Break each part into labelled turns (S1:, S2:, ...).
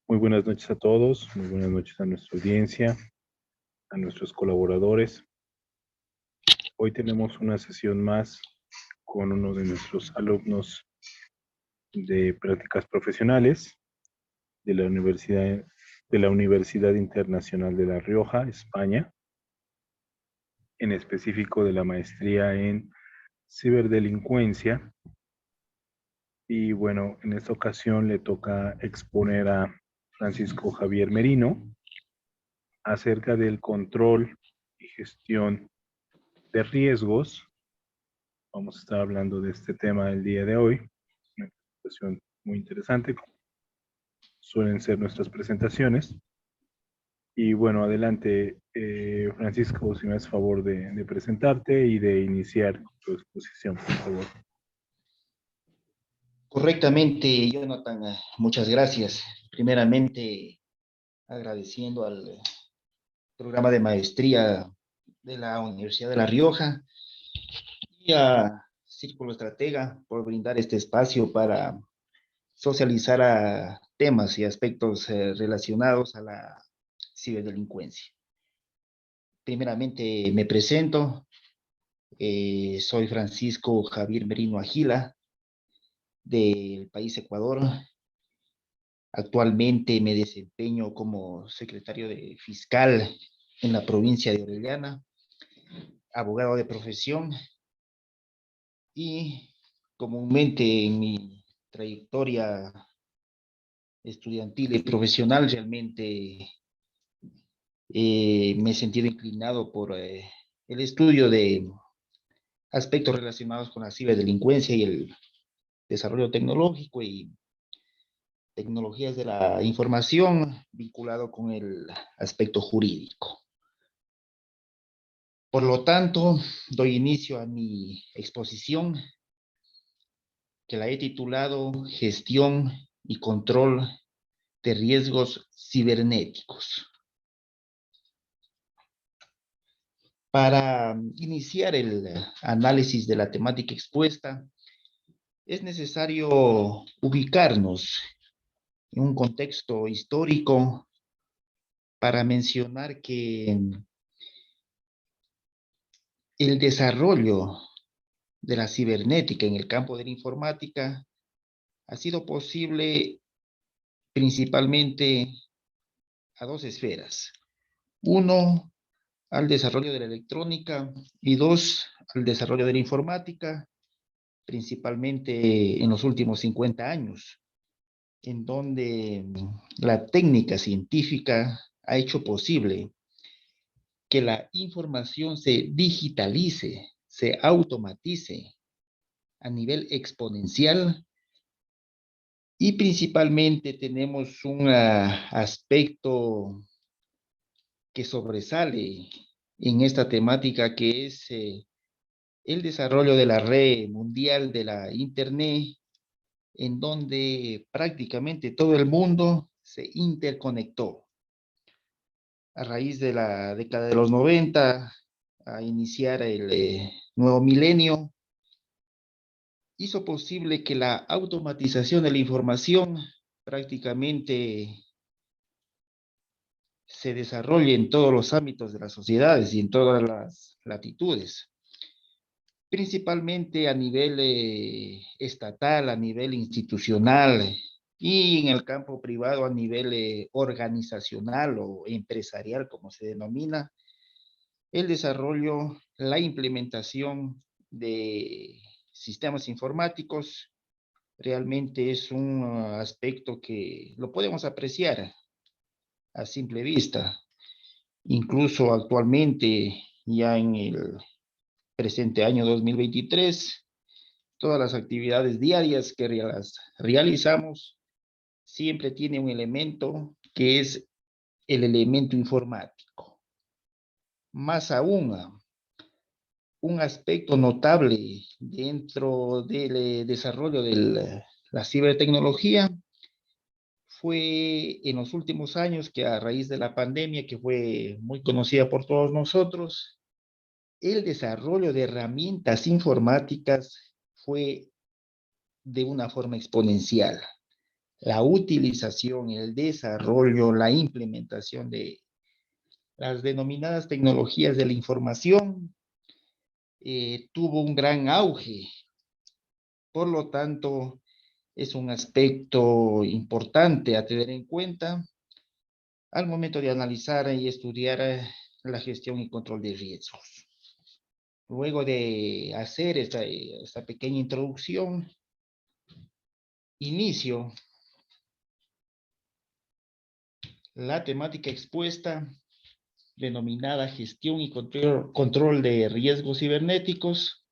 S1: Muy buenas noches a todos, muy buenas noches a nuestra audiencia, a nuestros colaboradores. Hoy tenemos una sesión más con uno de nuestros alumnos de prácticas profesionales de la Universidad Internacional de La Rioja, España, en específico de la maestría en ciberdelincuencia. Y bueno, en esta ocasión le toca exponer a Francisco Javier Merino acerca del control y gestión de riesgos. Vamos a estar hablando de este tema el día de hoy. Una presentación muy interesante, como suelen ser nuestras presentaciones. Y bueno, adelante, Francisco, si me haces favor de presentarte y de iniciar tu exposición, por favor.
S2: Correctamente, Jonathan, muchas gracias. Primeramente, agradeciendo al programa de maestría de la Universidad de La Rioja y a Círculo Estratega por brindar este espacio para socializar a temas y aspectos relacionados a la ciberdelincuencia. Primeramente, me presento. Soy Francisco Javier Merino Agila, del país Ecuador. Actualmente me desempeño como secretario de fiscal en la provincia de Orellana, abogado de profesión y comúnmente en mi trayectoria estudiantil y profesional realmente me he sentido inclinado por el estudio de aspectos relacionados con la ciberdelincuencia y el desarrollo tecnológico y tecnologías de la información vinculado con el aspecto jurídico. Por lo tanto, doy inicio a mi exposición, que la he titulado Gestión y Control de Riesgos Cibernéticos. Para iniciar el análisis de la temática expuesta, es necesario ubicarnos en un contexto histórico para mencionar que el desarrollo de la cibernética en el campo de la informática ha sido posible principalmente a dos esferas. Uno, al desarrollo de la electrónica y dos, al desarrollo de la informática, principalmente en los últimos 50 años, en donde la técnica científica ha hecho posible que la información se digitalice, se automatice a nivel exponencial. Y principalmente tenemos un aspecto que sobresale en esta temática, que es el desarrollo de la red mundial de la Internet, en donde prácticamente todo el mundo se interconectó. A raíz de la década de los 90, a iniciar el nuevo milenio, hizo posible que la automatización de la información prácticamente se desarrolle en todos los ámbitos de las sociedades y en todas las latitudes, principalmente a nivel estatal, a nivel institucional y en el campo privado a nivel organizacional o empresarial, como se denomina, el desarrollo, la implementación de sistemas informáticos realmente es un aspecto que lo podemos apreciar a simple vista. Incluso actualmente, ya en el presente año 2023, todas las actividades diarias que realizamos siempre tiene un elemento que es el elemento informático. Más aún, un aspecto notable dentro del desarrollo de la cibertecnología fue en los últimos años, que a raíz de la pandemia, que fue muy conocida por todos nosotros, el desarrollo de herramientas informáticas fue de una forma exponencial. la utilización, el desarrollo, la implementación de las denominadas tecnologías de la información tuvo un gran auge. Por lo tanto, es un aspecto importante a tener en cuenta al momento de analizar y estudiar la gestión y control de riesgos. Luego de hacer esta pequeña introducción, inicio la temática expuesta denominada gestión y control de riesgos cibernéticos,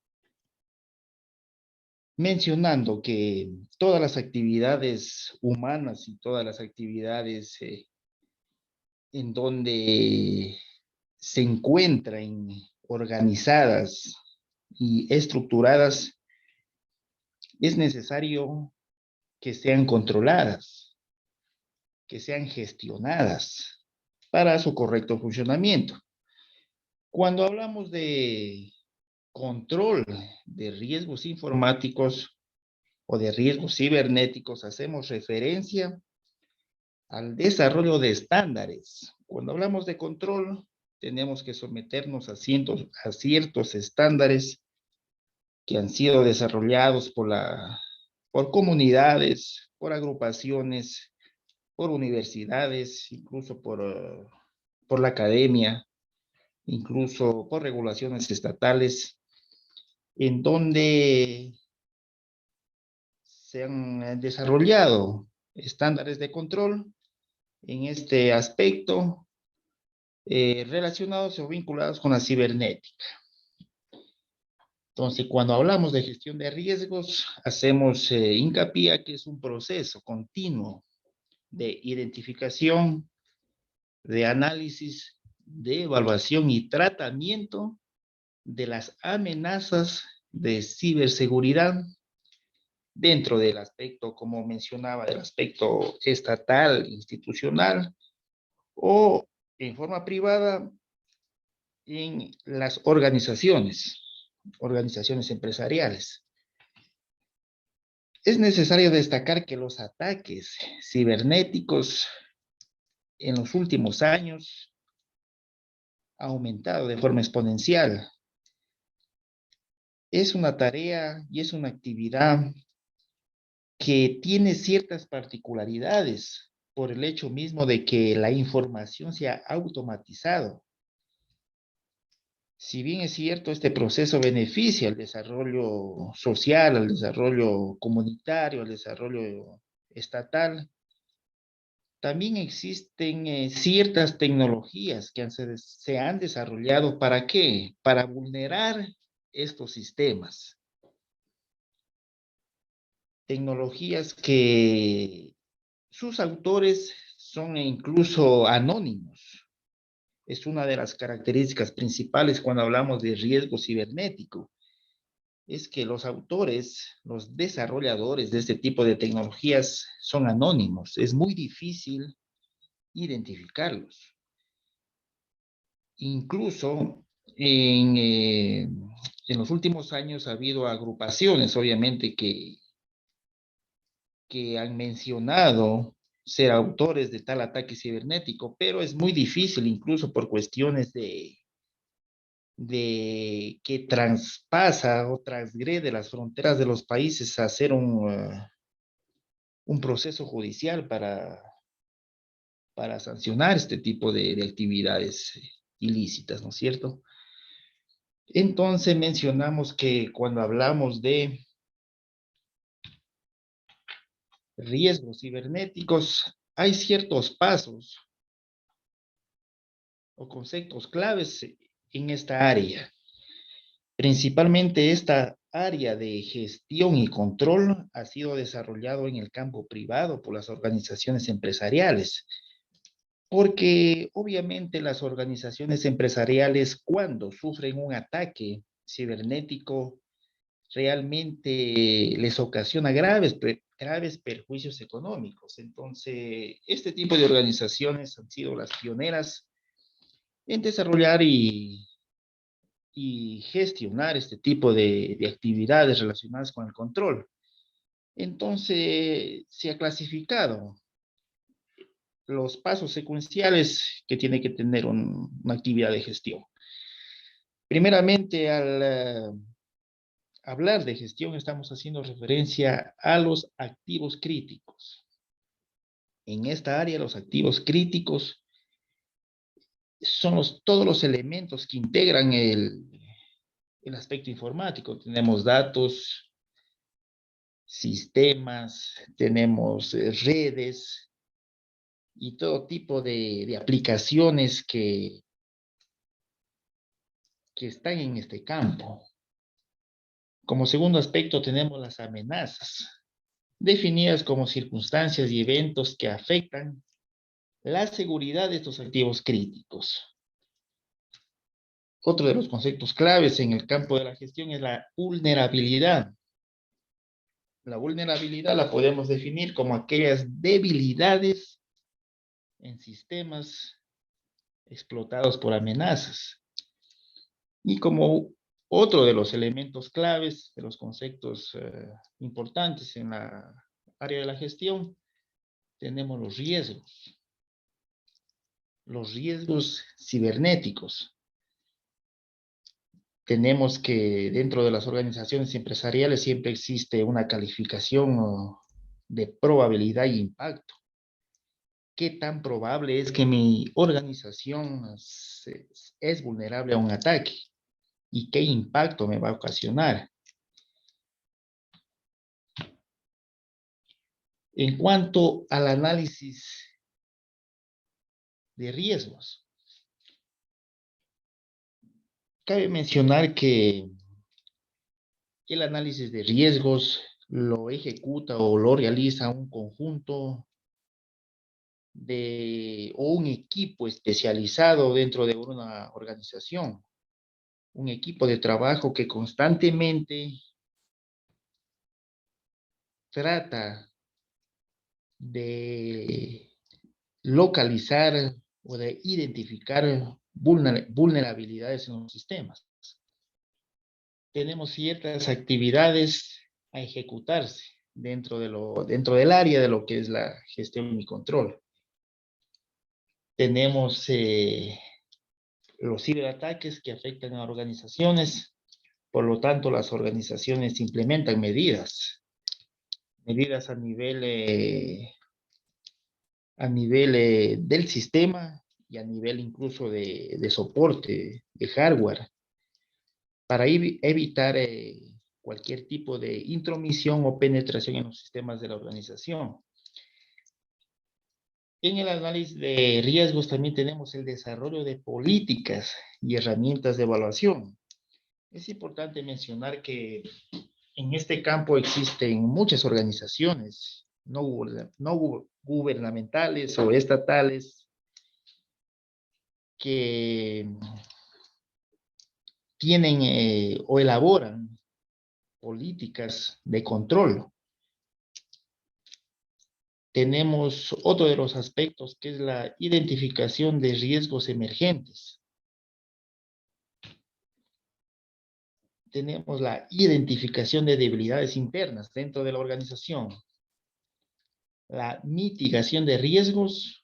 S2: mencionando que todas las actividades humanas y todas las actividades en donde se encuentran organizadas y estructuradas, es necesario que sean controladas, que sean gestionadas para su correcto funcionamiento. Cuando hablamos de control de riesgos informáticos o de riesgos cibernéticos, hacemos referencia al desarrollo de estándares. Cuando hablamos de control, tenemos que someternos a ciertos estándares que han sido desarrollados por comunidades, por agrupaciones, por universidades, incluso por la academia, incluso por regulaciones estatales, en donde se han desarrollado estándares de control en este aspecto relacionados o vinculados con la cibernética. Entonces, cuando hablamos de gestión de riesgos, hacemos hincapié a que es un proceso continuo de identificación, de análisis, de evaluación y tratamiento de las amenazas de ciberseguridad dentro del aspecto, como mencionaba, del aspecto estatal, institucional o en forma privada en las organizaciones empresariales. Es necesario destacar que los ataques cibernéticos en los últimos años han aumentado de forma exponencial. Es una tarea y es una actividad que tiene ciertas particularidades por el hecho mismo de que la información se ha automatizado. Si bien es cierto, este proceso beneficia al desarrollo social, al desarrollo comunitario, al desarrollo estatal, también existen ciertas tecnologías que se han desarrollado. ¿Para qué? Para vulnerar estos sistemas. Tecnologías que sus autores son incluso anónimos. Es una de las características principales cuando hablamos de riesgo cibernético. Es que los autores, los desarrolladores de este tipo de tecnologías son anónimos. Es muy difícil identificarlos. Incluso en los últimos años ha habido agrupaciones, obviamente, que han mencionado ser autores de tal ataque cibernético, pero es muy difícil, incluso por cuestiones de que traspasa o transgrede las fronteras de los países a hacer un proceso judicial para sancionar este tipo de actividades ilícitas, ¿no es cierto? Entonces mencionamos que cuando hablamos de riesgos cibernéticos, hay ciertos pasos o conceptos claves en esta área. Principalmente esta área de gestión y control ha sido desarrollado en el campo privado por las organizaciones empresariales, porque obviamente las organizaciones empresariales, cuando sufren un ataque cibernético, realmente les ocasiona graves perjuicios económicos. Entonces, este tipo de organizaciones han sido las pioneras en desarrollar y gestionar este tipo de actividades relacionadas con el control. Entonces, se ha clasificado los pasos secuenciales que tiene que tener una actividad de gestión. Primeramente, al hablar de gestión, estamos haciendo referencia a los activos críticos. En esta área, los activos críticos son todos los elementos que integran el aspecto informático. Tenemos datos, sistemas, tenemos redes y todo tipo de aplicaciones que están en este campo. Como segundo aspecto tenemos las amenazas, definidas como circunstancias y eventos que afectan la seguridad de estos activos críticos. Otro de los conceptos claves en el campo de la gestión es la vulnerabilidad. La vulnerabilidad la podemos definir como aquellas debilidades en sistemas explotados por amenazas. Y como otro de los elementos claves, de los conceptos importantes en la área de la gestión, tenemos los riesgos cibernéticos. Tenemos que dentro de las organizaciones empresariales siempre existe una calificación de probabilidad y impacto. ¿Qué tan probable es que mi organización es vulnerable a un ataque? ¿Y qué impacto me va a ocasionar? En cuanto al análisis de riesgos, cabe mencionar que el análisis de riesgos lo ejecuta o lo realiza un conjunto o un equipo especializado dentro de una organización, un equipo de trabajo que constantemente trata de localizar o de identificar vulnerabilidades en los sistemas. Tenemos ciertas actividades a ejecutarse dentro del área de lo que es la gestión y control. Tenemos los ciberataques que afectan a organizaciones, por lo tanto las organizaciones implementan medidas a nivel del sistema y a nivel incluso de soporte de hardware para evitar cualquier tipo de intromisión o penetración en los sistemas de la organización. En el análisis de riesgos también tenemos el desarrollo de políticas y herramientas de evaluación. Es importante mencionar que en este campo existen muchas organizaciones no gubernamentales o estatales que tienen o elaboran políticas de control. Tenemos otro de los aspectos que es la identificación de riesgos emergentes. Tenemos la identificación de debilidades internas dentro de la organización, la mitigación de riesgos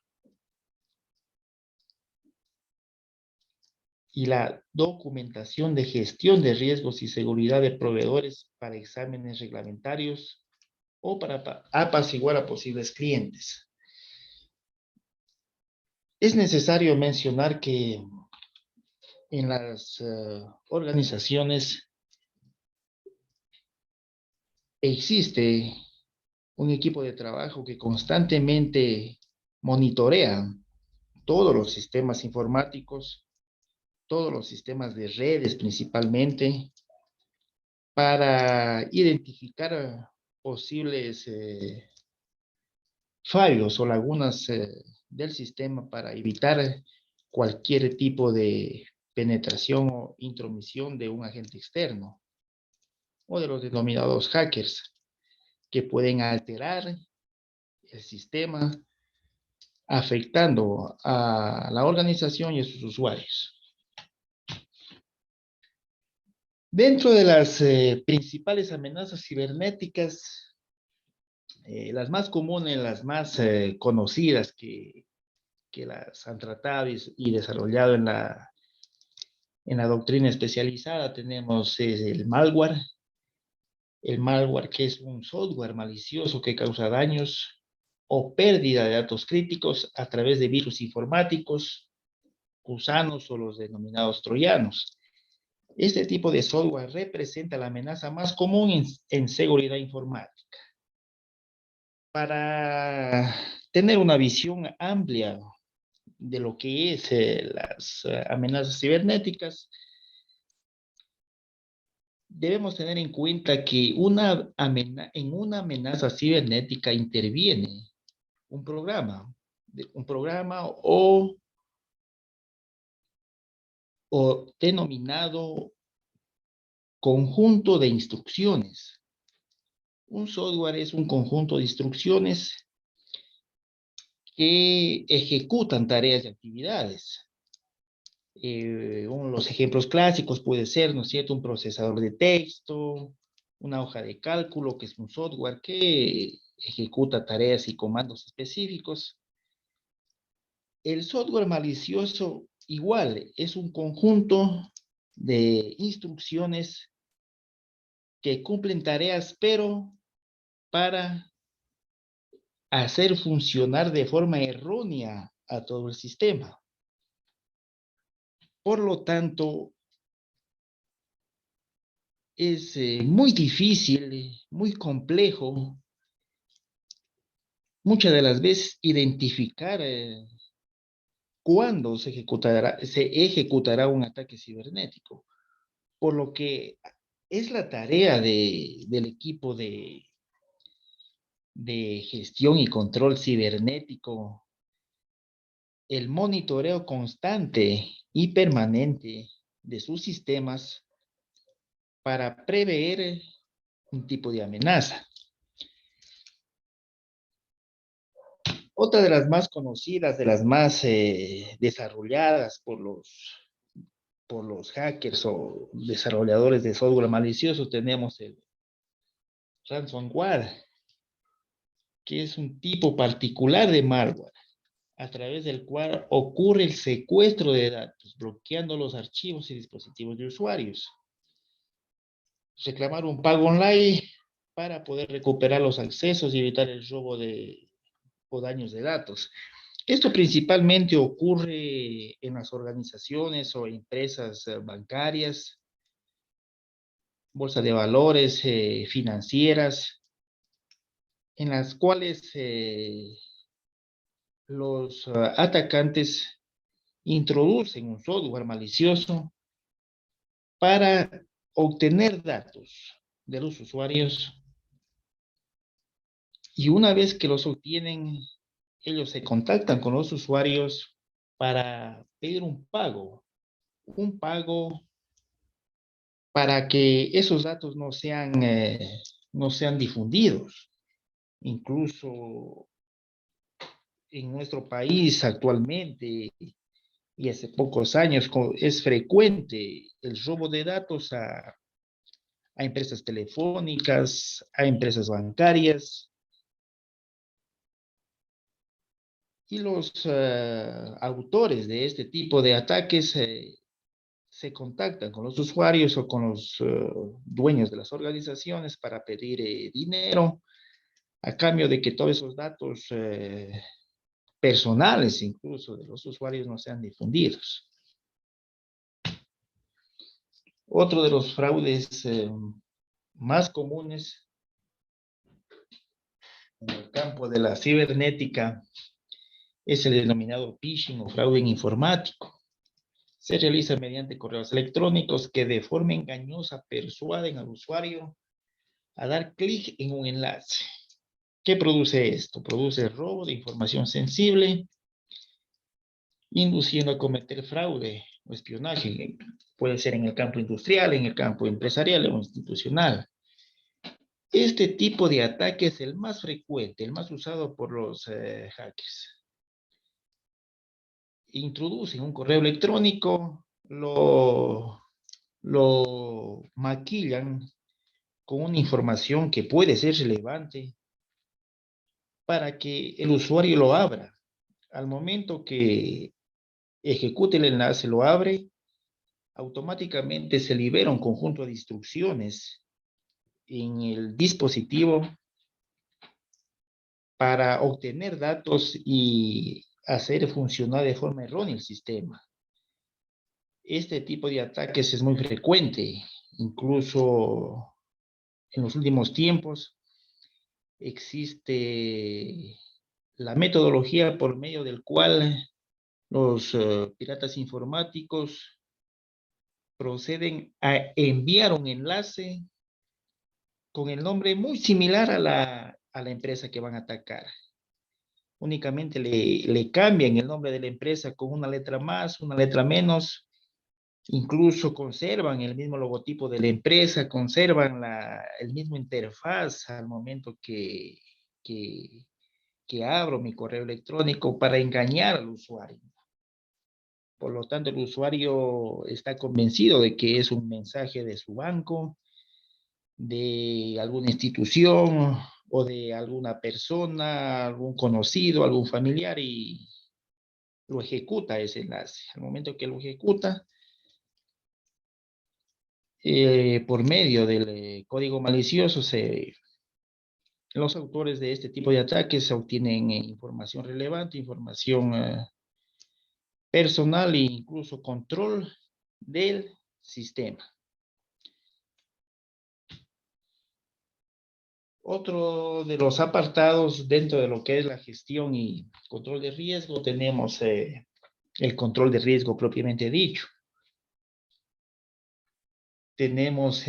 S2: y la documentación de gestión de riesgos y seguridad de proveedores para exámenes reglamentarios o para apaciguar a posibles clientes. Es necesario mencionar que en las organizaciones existe un equipo de trabajo que constantemente monitorea todos los sistemas informáticos, todos los sistemas de redes principalmente, para identificar posibles fallos o lagunas del sistema para evitar cualquier tipo de penetración o intromisión de un agente externo o de los denominados hackers que pueden alterar el sistema afectando a la organización y a sus usuarios. Dentro de las principales amenazas cibernéticas las más comunes, las más conocidas que las han tratado y desarrollado en la doctrina especializada, tenemos el malware. El malware, que es un software malicioso que causa daños o pérdida de datos críticos a través de virus informáticos, gusanos o los denominados troyanos. Este tipo de software representa la amenaza más común en seguridad informática. Para tener una visión amplia de lo que es las amenazas cibernéticas, debemos tener en cuenta que en una amenaza cibernética interviene un programa o denominado conjunto de instrucciones. Un software es un conjunto de instrucciones que ejecutan tareas y actividades. Uno de los ejemplos clásicos puede ser, ¿no es cierto?, un procesador de texto, una hoja de cálculo, que es un software que ejecuta tareas y comandos específicos. El software malicioso igual es un conjunto de instrucciones que cumplen tareas, pero para hacer funcionar de forma errónea a todo el sistema. Por lo tanto, es muy difícil, muy complejo, muchas de las veces identificar cuándo se ejecutará un ataque cibernético. Por lo que es la tarea del equipo de gestión y control cibernético el monitoreo constante y permanente de sus sistemas para prever un tipo de amenaza. Otra de las más conocidas, de las más desarrolladas por los hackers o desarrolladores de software malicioso, tenemos el ransomware, que es un tipo particular de malware a través del cual ocurre el secuestro de datos, bloqueando los archivos y dispositivos de usuarios. Reclamar un pago online para poder recuperar los accesos y evitar el robo o daños de datos. Esto principalmente ocurre en las organizaciones o empresas bancarias, bolsa de valores, financieras, en las cuales los atacantes introducen un software malicioso para obtener datos de los usuarios, y una vez que los obtienen, ellos se contactan con los usuarios para pedir un pago para que esos datos no sean difundidos. Incluso en nuestro país actualmente y hace pocos años es frecuente el robo de datos a empresas telefónicas, a empresas bancarias, y los autores de este tipo de ataques se contactan con los usuarios o con los dueños de las organizaciones para pedir dinero a cambio de que todos esos datos personales, incluso de los usuarios, no sean difundidos. Otro de los fraudes más comunes en el campo de la cibernética es el denominado phishing o fraude informático. Se realiza mediante correos electrónicos que de forma engañosa persuaden al usuario a dar clic en un enlace. ¿Qué produce esto? Produce el robo de información sensible, induciendo a cometer fraude o espionaje. Puede ser en el campo industrial, en el campo empresarial o institucional. Este tipo de ataque es el más frecuente, el más usado por los hackers. Introducen un correo electrónico, lo maquillan con una información que puede ser relevante para que el usuario lo abra. Al momento que ejecute el enlace, lo abre, automáticamente se libera un conjunto de instrucciones en el dispositivo para obtener datos y hacer funcionar de forma errónea el sistema. Este tipo de ataques es muy frecuente, incluso en los últimos tiempos existe la metodología por medio del cual los piratas informáticos proceden a enviar un enlace con el nombre muy similar a la empresa que van a atacar. Únicamente le cambian el nombre de la empresa con una letra más, una letra menos. Incluso conservan el mismo logotipo de la empresa, conservan el mismo interfaz al momento que abro mi correo electrónico para engañar al usuario. Por lo tanto, el usuario está convencido de que es un mensaje de su banco, de alguna institución o de alguna persona, algún conocido, algún familiar, y lo ejecuta ese enlace. Al momento que lo ejecuta, por medio del código malicioso, los autores de este tipo de ataques obtienen información relevante, información personal e incluso control del sistema. Otro de los apartados dentro de lo que es la gestión y control de riesgo, tenemos el control de riesgo propiamente dicho. Tenemos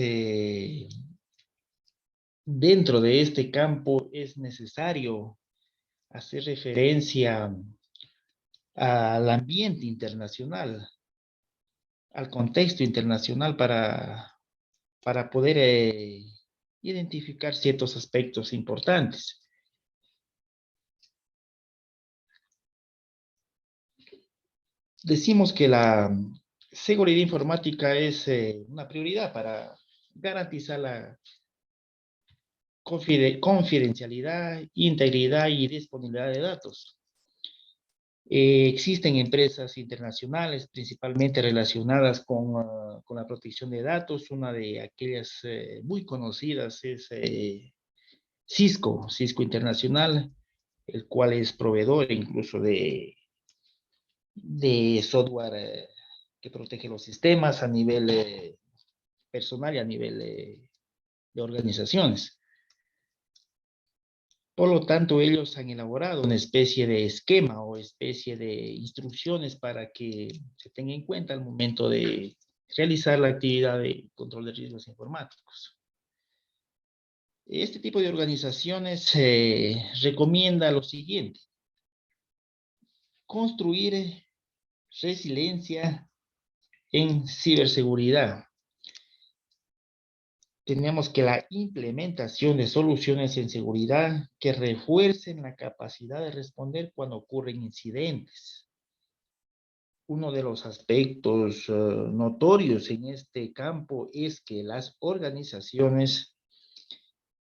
S2: dentro de este campo es necesario hacer referencia al ambiente internacional, al contexto internacional para poder identificar ciertos aspectos importantes. Decimos que la seguridad informática es una prioridad para garantizar la confidencialidad, integridad y disponibilidad de datos. Existen empresas internacionales principalmente relacionadas con la protección de datos. Una de aquellas muy conocidas es Cisco Internacional, el cual es proveedor incluso de software que protege los sistemas a nivel personal y a nivel de organizaciones. Por lo tanto, ellos han elaborado una especie de esquema o especie de instrucciones para que se tenga en cuenta al momento de realizar la actividad de control de riesgos informáticos. Este tipo de organizaciones recomienda lo siguiente: construir resiliencia en ciberseguridad. Tenemos que la implementación de soluciones en seguridad que refuercen la capacidad de responder cuando ocurren incidentes. Uno de los aspectos notorios en este campo es que las organizaciones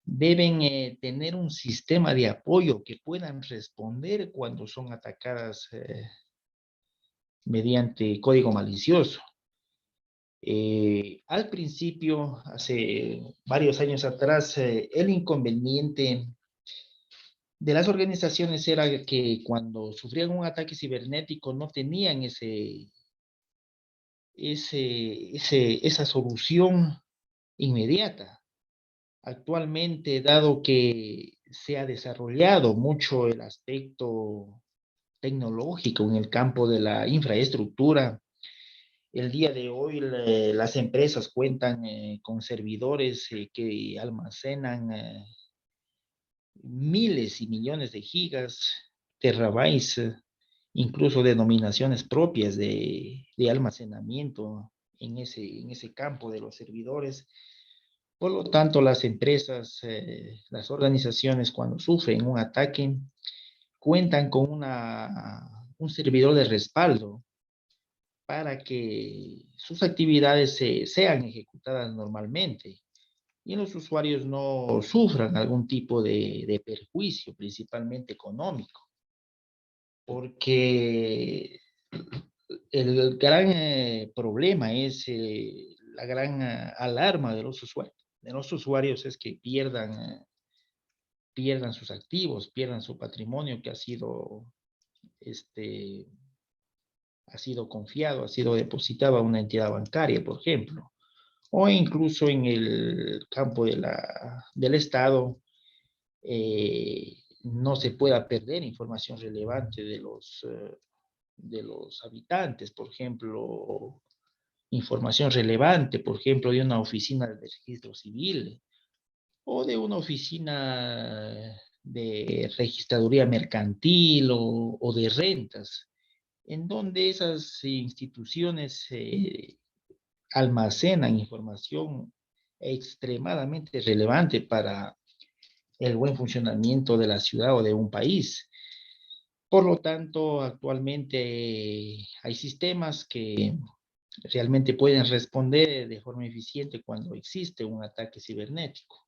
S2: deben tener un sistema de apoyo que puedan responder cuando son atacadas mediante código malicioso. Al principio, hace varios años atrás, el inconveniente de las organizaciones era que cuando sufrían un ataque cibernético no tenían esa solución inmediata. Actualmente, dado que se ha desarrollado mucho el aspecto tecnológico en el campo de la infraestructura, el día de hoy las empresas cuentan con servidores que almacenan miles y millones de gigas, terabytes, incluso denominaciones propias de almacenamiento en ese campo de los servidores. Por lo tanto, las empresas, las organizaciones, cuando sufren un ataque, cuentan con un servidor de respaldo para que sus actividades sean ejecutadas normalmente. y los usuarios no sufran algún tipo de perjuicio, principalmente económico, porque el gran problema es la gran alarma de los usuarios. De los usuarios es que pierdan sus activos, pierdan su patrimonio que este, ha sido confiado, ha sido depositado a una entidad bancaria, por ejemplo, o incluso en el campo del Estado, no se pueda perder información relevante de los habitantes, por ejemplo, información relevante, por ejemplo, de una oficina de registro civil o de una oficina de registraduría mercantil o de rentas, en donde esas instituciones almacenan información extremadamente relevante para el buen funcionamiento de la ciudad o de un país. Por lo tanto, actualmente hay sistemas que realmente pueden responder de forma eficiente cuando existe un ataque cibernético.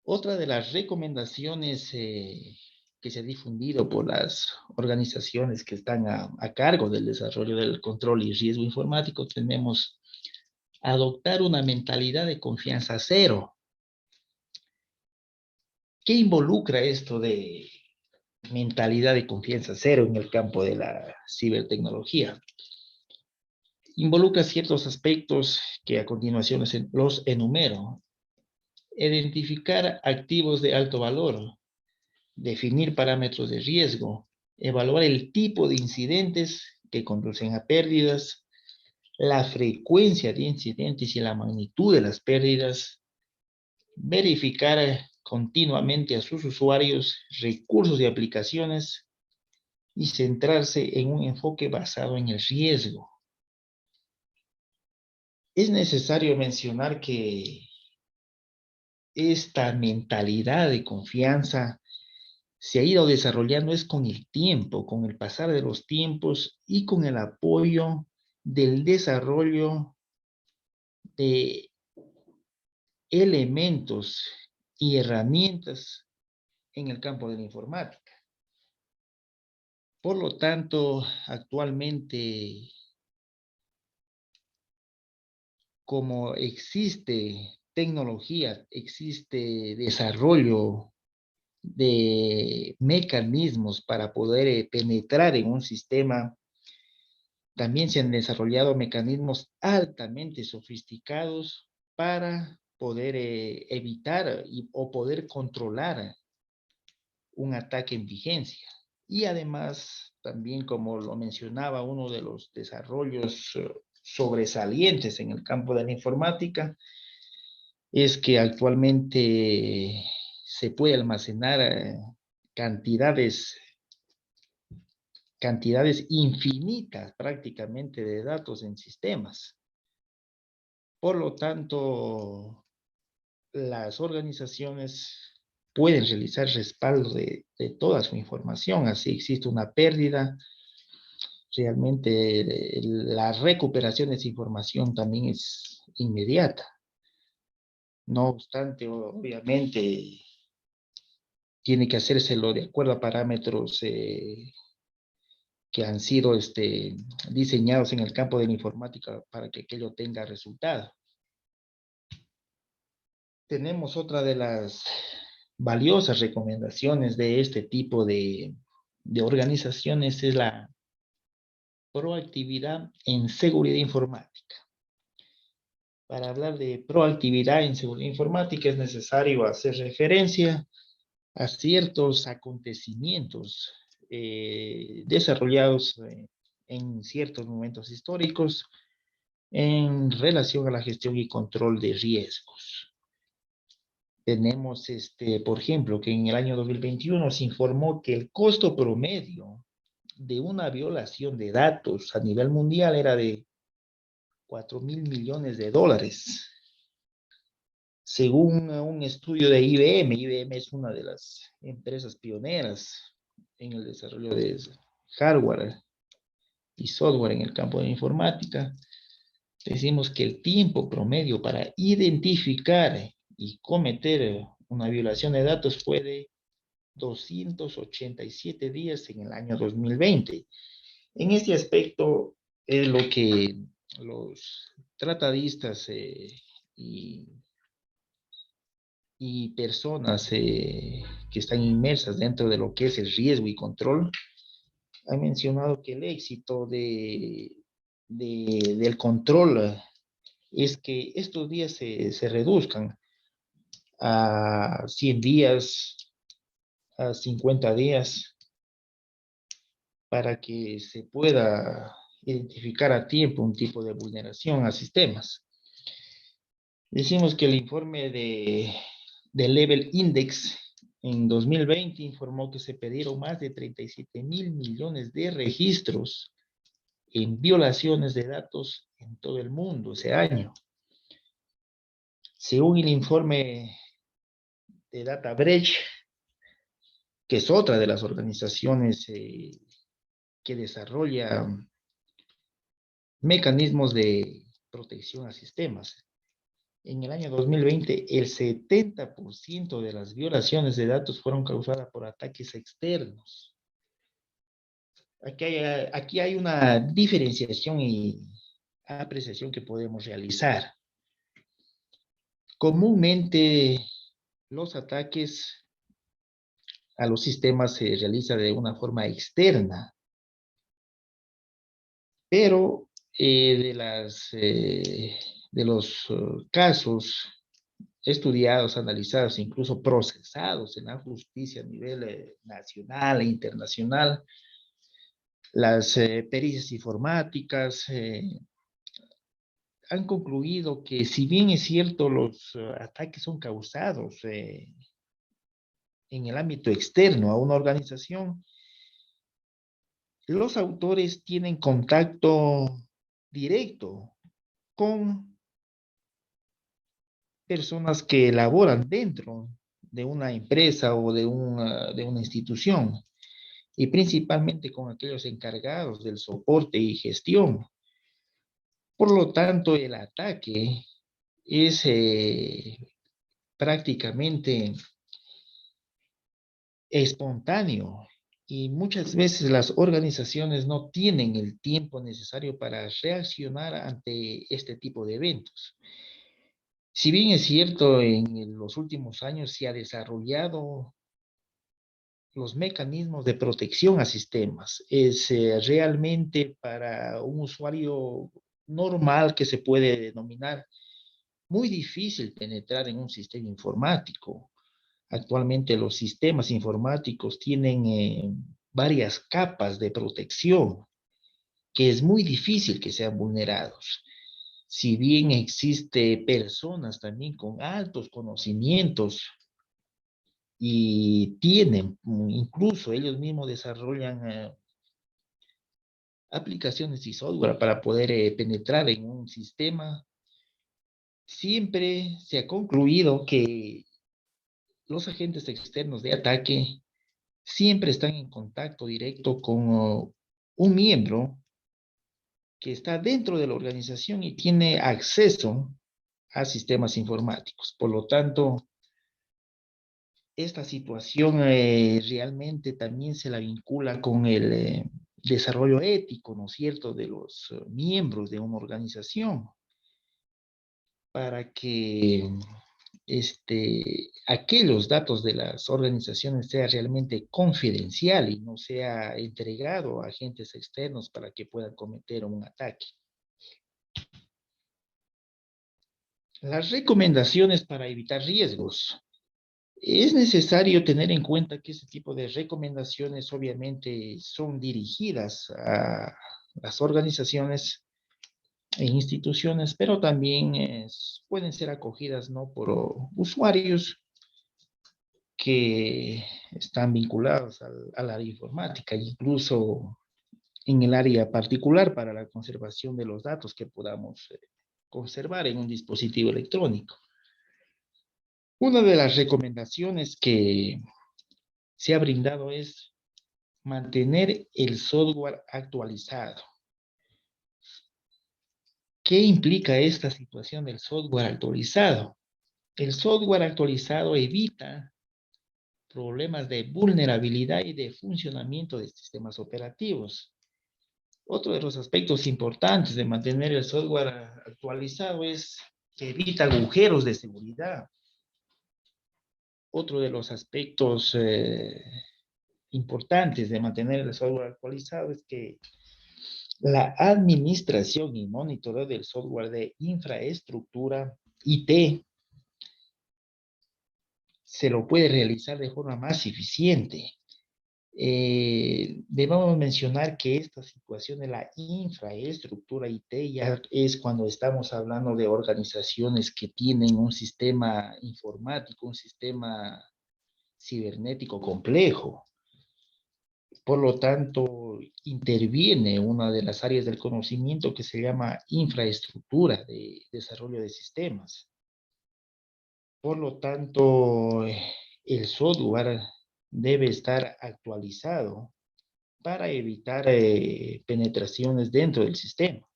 S2: Otra de las recomendaciones que se ha difundido por las organizaciones que están a cargo del desarrollo del control y riesgo informático, tenemos adoptar una mentalidad de confianza cero. ¿Qué involucra esto de mentalidad de confianza cero en el campo de la cibertecnología? Involucra ciertos aspectos que a continuación los enumero. Identificar activos de alto valor, definir parámetros de riesgo, evaluar el tipo de incidentes que conducen a pérdidas, la frecuencia de incidentes y la magnitud de las pérdidas, verificar continuamente a sus usuarios, recursos y aplicaciones y centrarse en un enfoque basado en el riesgo. Es necesario mencionar que esta mentalidad de confianza se ha ido desarrollando es con el tiempo, con el pasar de los tiempos y con el apoyo del desarrollo de elementos y herramientas en el campo de la informática. Por lo tanto, actualmente, como existe tecnología, existe desarrollo de mecanismos para poder penetrar en un sistema, también se han desarrollado mecanismos altamente sofisticados para poder evitar o poder controlar un ataque en vigencia. Y además, también como lo mencionaba, uno de los desarrollos sobresalientes en el campo de la informática es que actualmente se puede almacenar cantidades infinitas prácticamente de datos en sistemas. Por lo tanto, las organizaciones pueden realizar respaldo de toda su información. Así existe una pérdida, realmente la recuperación de esa información también es inmediata. No obstante, obviamente, tiene que hacérselo de acuerdo a parámetros que han sido diseñados en el campo de la informática para que aquello tenga resultado. Tenemos otra de las valiosas recomendaciones de este tipo de organizaciones, es la proactividad en seguridad informática. Para hablar de proactividad en seguridad informática es necesario hacer referencia a ciertos acontecimientos desarrollados en ciertos momentos históricos en relación a la gestión y control de riesgos. Tenemos, por ejemplo, que en el año 2021 se informó que el costo promedio de una violación de datos a nivel mundial era de 4.000 millones de dólares. Según un estudio de IBM, IBM es una de las empresas pioneras en el desarrollo de hardware y software en el campo de informática. decimos que el tiempo promedio para identificar y cometer una violación de datos fue de 287 días en el año 2020. En este aspecto es lo que los tratadistas y, y personas que están inmersas dentro de lo que es el riesgo y control han mencionado que el éxito del control es que estos días se reduzcan a 100 días, a 50 días, para que se pueda identificar a tiempo un tipo de vulneración a sistemas. Decimos que el informe de Level Index en 2020 informó que se pidieron más de 37 mil millones de registros en violaciones de datos en todo el mundo ese año. Según el informe de Data Breach, que es otra de las organizaciones que desarrolla mecanismos de protección a sistemas. En el año 2020, el 70% de las violaciones de datos fueron causadas por ataques externos. Aquí hay una diferenciación y apreciación que podemos realizar. Comúnmente, los ataques a los sistemas se realizan de una forma externa, pero de los casos estudiados, analizados, incluso procesados en la justicia a nivel nacional e internacional, las pericias informáticas han concluido que si bien es cierto los ataques son causados en el ámbito externo a una organización, los autores tienen contacto directo con personas que elaboran dentro de una empresa o de una institución, y principalmente con aquellos encargados del soporte y gestión. Por lo tanto, el ataque es prácticamente espontáneo, y muchas veces las organizaciones no tienen el tiempo necesario para reaccionar ante este tipo de eventos. Si bien es cierto, en los últimos años se ha desarrollado los mecanismos de protección a sistemas, es realmente para un usuario normal, que se puede denominar, muy difícil penetrar en un sistema informático. Actualmente los sistemas informáticos tienen varias capas de protección, que es muy difícil que sean vulnerados. Si bien existe personas también con altos conocimientos y tienen, incluso ellos mismos desarrollan aplicaciones y software para poder penetrar en un sistema, siempre se ha concluido que los agentes externos de ataque siempre están en contacto directo con un miembro que está dentro de la organización y tiene acceso a sistemas informáticos. Por lo tanto, esta situación realmente también se la vincula con el desarrollo ético, ¿no es cierto?, de los miembros de una organización, para que aquellos datos de las organizaciones sea realmente confidencial y no sea entregado a agentes externos para que puedan cometer un ataque. Las recomendaciones para evitar riesgos. Es necesario tener en cuenta que este tipo de recomendaciones obviamente son dirigidas a las organizaciones e instituciones, pero también pueden ser acogidas, ¿no?, por usuarios que están vinculados al área informática, incluso en el área particular para la conservación de los datos que podamos conservar en un dispositivo electrónico. Una de las recomendaciones que se ha brindado es mantener el software actualizado. ¿Qué implica esta situación del software actualizado? El software actualizado evita problemas de vulnerabilidad y de funcionamiento de sistemas operativos. Otro de los aspectos importantes de mantener el software actualizado es que evita agujeros de seguridad. Otro de los aspectos importantes de mantener el software actualizado es que la administración y monitoreo del software de infraestructura IT se lo puede realizar de forma más eficiente. Debemos mencionar que esta situación de la infraestructura IT ya es cuando estamos hablando de organizaciones que tienen un sistema informático, un sistema cibernético complejo. Por lo tanto, interviene una de las áreas del conocimiento que se llama infraestructura de desarrollo de sistemas. Por lo tanto, el software debe estar actualizado para evitar penetraciones dentro del sistema.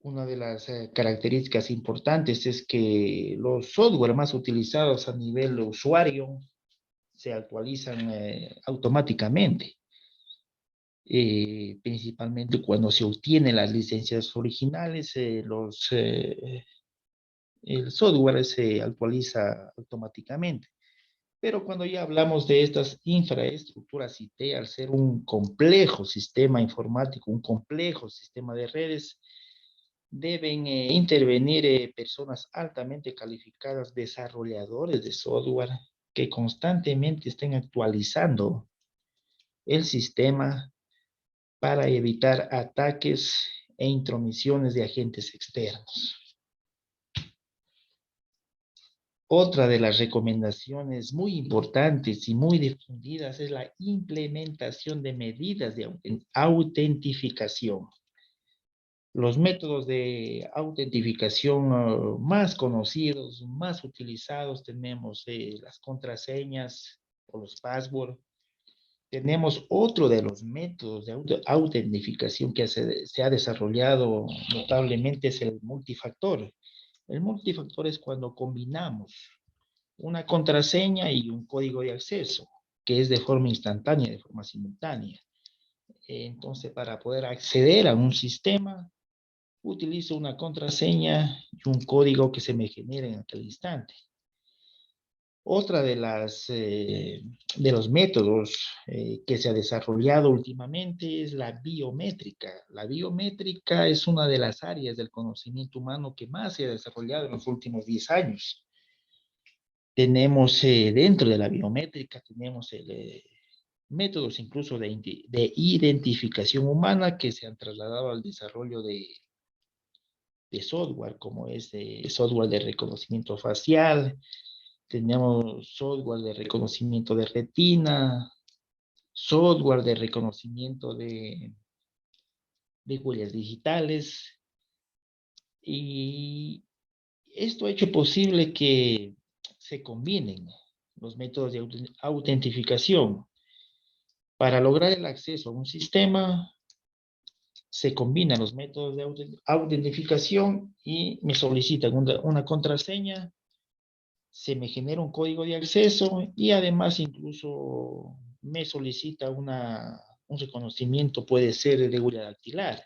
S2: Una de las características importantes es que los software más utilizados a nivel de usuario se actualizan automáticamente, principalmente cuando se obtienen las licencias originales, el software se actualiza automáticamente. Pero cuando ya hablamos de estas infraestructuras IT, al ser un complejo sistema informático, un complejo sistema de redes, deben intervenir personas altamente calificadas, desarrolladores de software, que constantemente estén actualizando el sistema para evitar ataques e intromisiones de agentes externos. Otra de las recomendaciones muy importantes y muy difundidas es la implementación de medidas de autentificación. Los métodos de autentificación más conocidos, más utilizados, tenemos las contraseñas o los passwords. Tenemos otro de los métodos de autentificación que se ha desarrollado notablemente, es el multifactor. El multifactor es cuando combinamos una contraseña y un código de acceso, que es de forma instantánea, de forma simultánea. Entonces, para poder acceder a un sistema, utilizo una contraseña y un código que se me genera en aquel instante. Otra de los métodos que se ha desarrollado últimamente es la biométrica. La biométrica es una de las áreas del conocimiento humano que más se ha desarrollado en los últimos 10 años. Tenemos dentro de la biométrica, tenemos métodos incluso de identificación humana que se han trasladado al desarrollo de software, como es software de reconocimiento facial. Tenemos software de reconocimiento de retina, software de reconocimiento de huellas digitales. Y esto ha hecho posible que se combinen los métodos de autentificación. Para lograr el acceso a un sistema, se combinan los métodos de autentificación y me solicitan una contraseña, se me genera un código de acceso y además incluso me solicita un reconocimiento, puede ser de huella dactilar.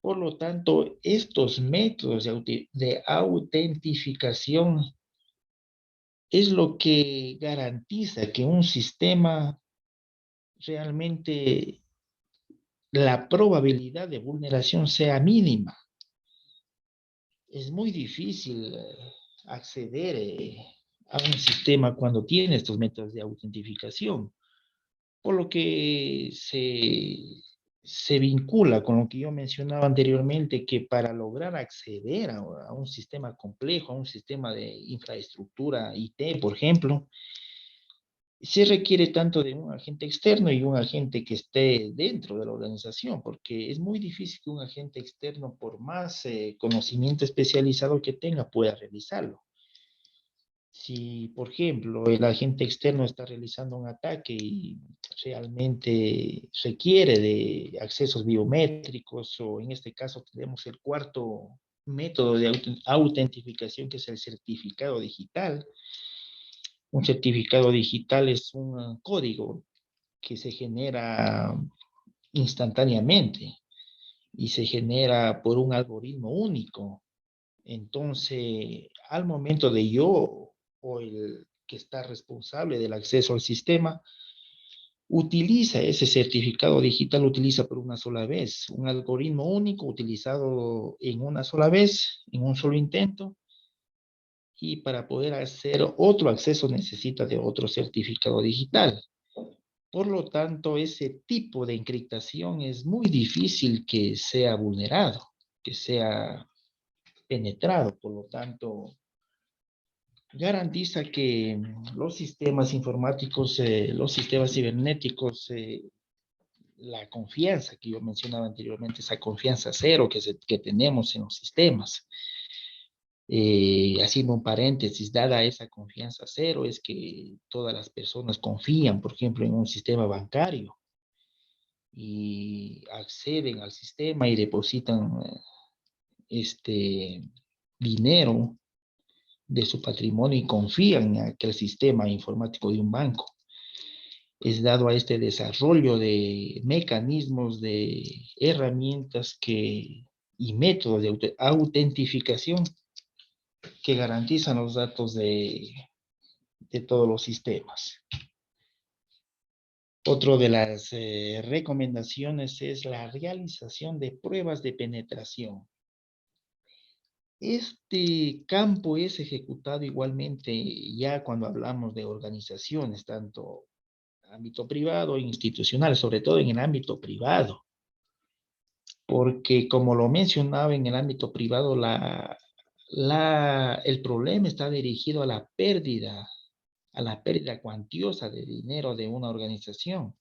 S2: Por lo tanto, estos métodos de autentificación es lo que garantiza que un sistema realmente la probabilidad de vulneración sea mínima. Es muy difícil acceder a un sistema cuando tiene estos métodos de autentificación, por lo que se vincula con lo que yo mencionaba anteriormente, que para lograr acceder a un sistema complejo, a un sistema de infraestructura IT, por ejemplo, se requiere tanto de un agente externo y un agente que esté dentro de la organización, porque es muy difícil que un agente externo, por más conocimiento especializado que tenga, pueda realizarlo. Si, por ejemplo, el agente externo está realizando un ataque y realmente requiere de accesos biométricos, o en este caso tenemos el cuarto método de autentificación, que es el certificado digital. Un certificado digital es un código que se genera instantáneamente y se genera por un algoritmo único. Entonces, al momento de yo o el que está responsable del acceso al sistema, utiliza ese certificado digital, utiliza por una sola vez, un algoritmo único utilizado en una sola vez, en un solo intento, y para poder hacer otro acceso necesita de otro certificado digital. Por lo tanto, ese tipo de encriptación es muy difícil que sea vulnerado, que sea penetrado. Por lo tanto, garantiza que los sistemas informáticos, los sistemas cibernéticos, la confianza que yo mencionaba anteriormente, esa confianza cero que tenemos en los sistemas. Haciendo un paréntesis, dada esa confianza cero, es que todas las personas confían, por ejemplo, en un sistema bancario y acceden al sistema y depositan este dinero de su patrimonio y confían en aquel sistema informático de un banco. Es dado a este desarrollo de mecanismos, de herramientas y métodos de autentificación que garantizan los datos de todos los sistemas. Otra de las recomendaciones es la realización de pruebas de penetración. Este campo es ejecutado igualmente ya cuando hablamos de organizaciones, tanto ámbito privado e institucional, sobre todo en el ámbito privado, porque como lo mencionaba, en el ámbito privado el problema está dirigido a la pérdida cuantiosa de dinero de una organización.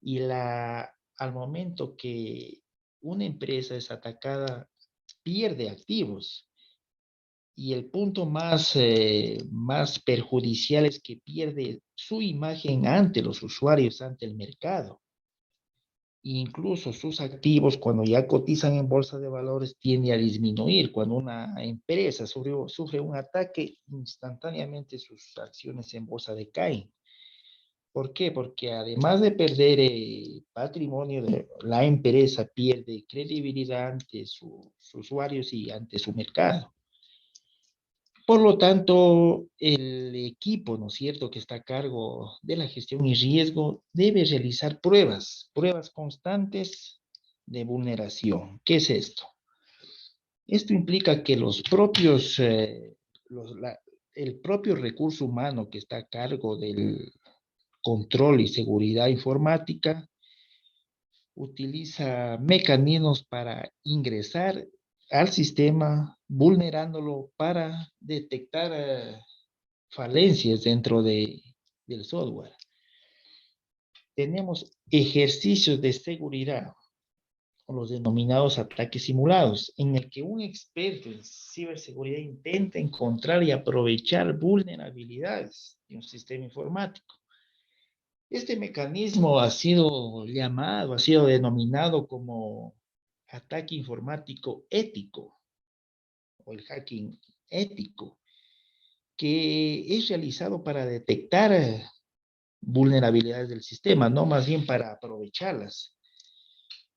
S2: Y al momento que una empresa es atacada, pierde activos. Y el punto más perjudicial es que pierde su imagen ante los usuarios, ante el mercado. Incluso sus activos, cuando ya cotizan en bolsa de valores, tiende a disminuir. Cuando una empresa sufre un ataque, instantáneamente sus acciones en bolsa decaen. ¿Por qué? Porque además de perder patrimonio, la empresa pierde credibilidad ante sus usuarios y ante su mercado. Por lo tanto, el equipo, ¿no es cierto?, que está a cargo de la gestión y riesgo debe realizar pruebas constantes de vulneración. ¿Qué es esto? Esto implica que el propio recurso humano que está a cargo del control y seguridad informática utiliza mecanismos para ingresar al sistema, vulnerándolo para detectar falencias dentro del software. Tenemos ejercicios de seguridad, o los denominados ataques simulados, en el que un experto en ciberseguridad intenta encontrar y aprovechar vulnerabilidades de un sistema informático. Este mecanismo ha sido denominado como ataque informático ético o el hacking ético, que es realizado para detectar vulnerabilidades del sistema, no más bien para aprovecharlas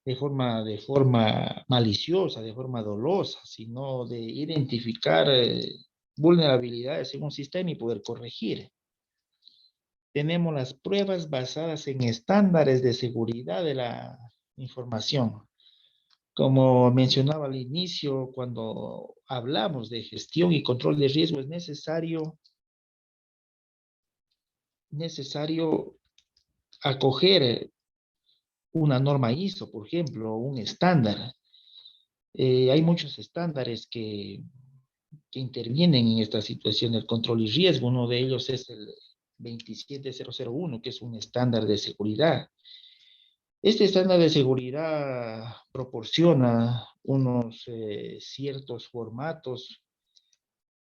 S2: de forma maliciosa, de forma dolosa, sino de identificar vulnerabilidades en un sistema y poder corregir. Tenemos las pruebas basadas en estándares de seguridad de la información. Como mencionaba al inicio, cuando hablamos de gestión y control de riesgo, es necesario acoger una norma ISO, por ejemplo, un estándar. Hay muchos estándares que intervienen en esta situación del control y riesgo. Uno de ellos es el 27001, que es un estándar de seguridad. Este estándar de seguridad proporciona unos ciertos formatos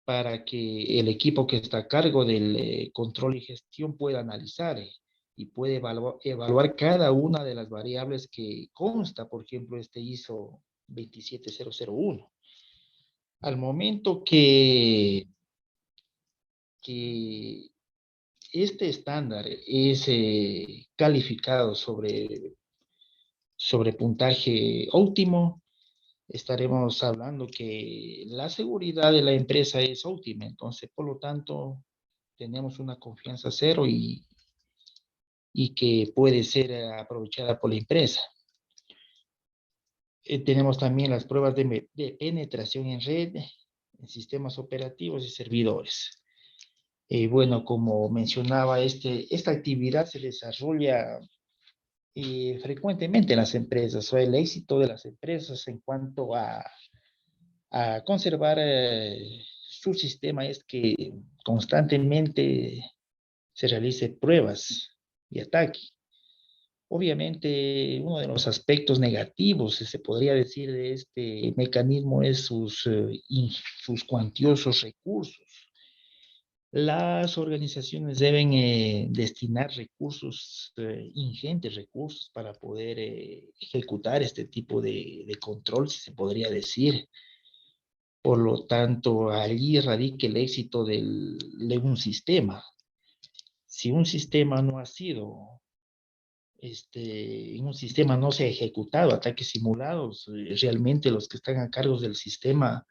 S2: para que el equipo que está a cargo del control y gestión pueda analizar y puede evaluar cada una de las variables que consta, por ejemplo, este ISO 27001. Al momento que este estándar es calificado sobre puntaje óptimo, estaremos hablando que la seguridad de la empresa es óptima. Entonces, por lo tanto, tenemos una confianza cero y que puede ser aprovechada por la empresa. Tenemos también las pruebas de penetración en red, en sistemas operativos y servidores. Bueno, como mencionaba, esta actividad se desarrolla frecuentemente en las empresas, o el éxito de las empresas en cuanto a conservar su sistema es que constantemente se realice pruebas y ataques. Obviamente, uno de los aspectos negativos, si se podría decir, de este mecanismo es sus cuantiosos recursos. Las organizaciones deben destinar recursos, ingentes recursos, para poder ejecutar este tipo de control, si se podría decir. Por lo tanto, allí radica el éxito de un sistema. Si un sistema no ha sido, en un sistema no se ha ejecutado ataques simulados, realmente los que están a cargo del sistema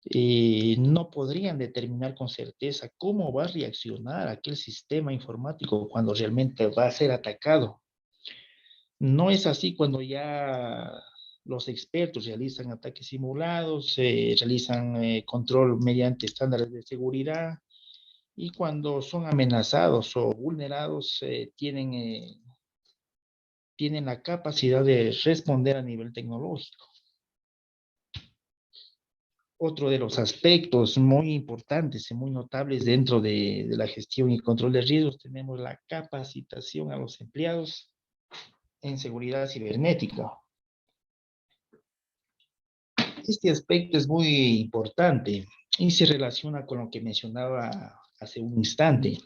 S2: no podrían determinar con certeza cómo va a reaccionar aquel sistema informático cuando realmente va a ser atacado. No es así cuando ya los expertos realizan ataques simulados, realizan control mediante estándares de seguridad, y cuando son amenazados o vulnerados, tienen la capacidad de responder a nivel tecnológico. Otro de los aspectos muy importantes y muy notables dentro de la gestión y control de riesgos, tenemos la capacitación a los empleados en seguridad cibernética. Este aspecto es muy importante y se relaciona con lo que mencionaba hace un instante.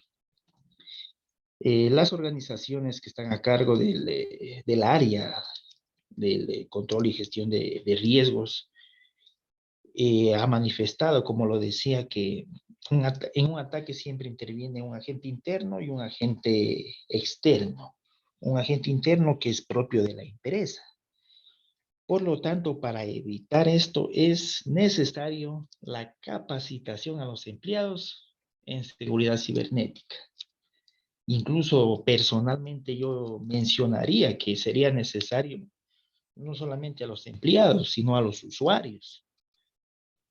S2: Las organizaciones que están a cargo del área del control y gestión de riesgos ha manifestado, como lo decía, que en un ataque siempre interviene un agente interno y un agente externo. Un agente interno que es propio de la empresa. Por lo tanto, para evitar esto es necesario la capacitación a los empleados en seguridad cibernética. Incluso personalmente yo mencionaría que sería necesario no solamente a los empleados, sino a los usuarios.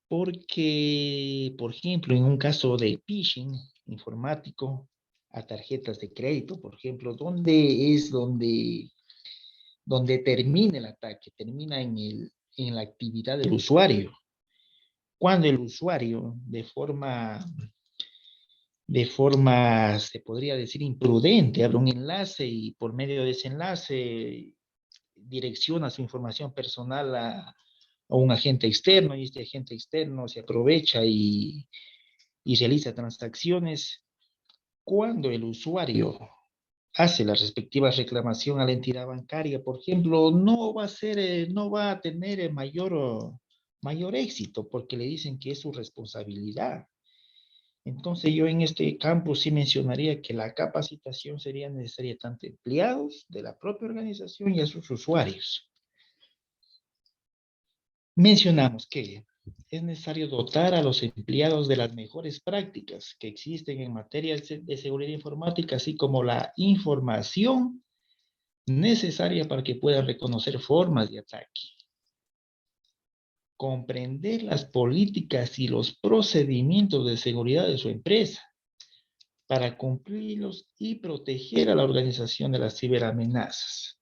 S2: Porque, por ejemplo, en un caso de phishing informático a tarjetas de crédito, por ejemplo, donde termina el ataque, termina en la actividad del usuario. Cuando el usuario, se podría decir, imprudente, abre un enlace y por medio de ese enlace direcciona su información personal a un agente externo, y este agente externo se aprovecha y realiza transacciones. Cuando el usuario hace la respectiva reclamación a la entidad bancaria, por ejemplo, no va a tener mayor éxito, porque le dicen que es su responsabilidad. Entonces yo en este campo sí mencionaría que la capacitación sería necesaria tanto a empleados de la propia organización y a sus usuarios. Mencionamos que es necesario dotar a los empleados de las mejores prácticas que existen en materia de seguridad informática, así como la información necesaria para que puedan reconocer formas de ataque, comprender las políticas y los procedimientos de seguridad de su empresa para cumplirlos y proteger a la organización de las ciberamenazas.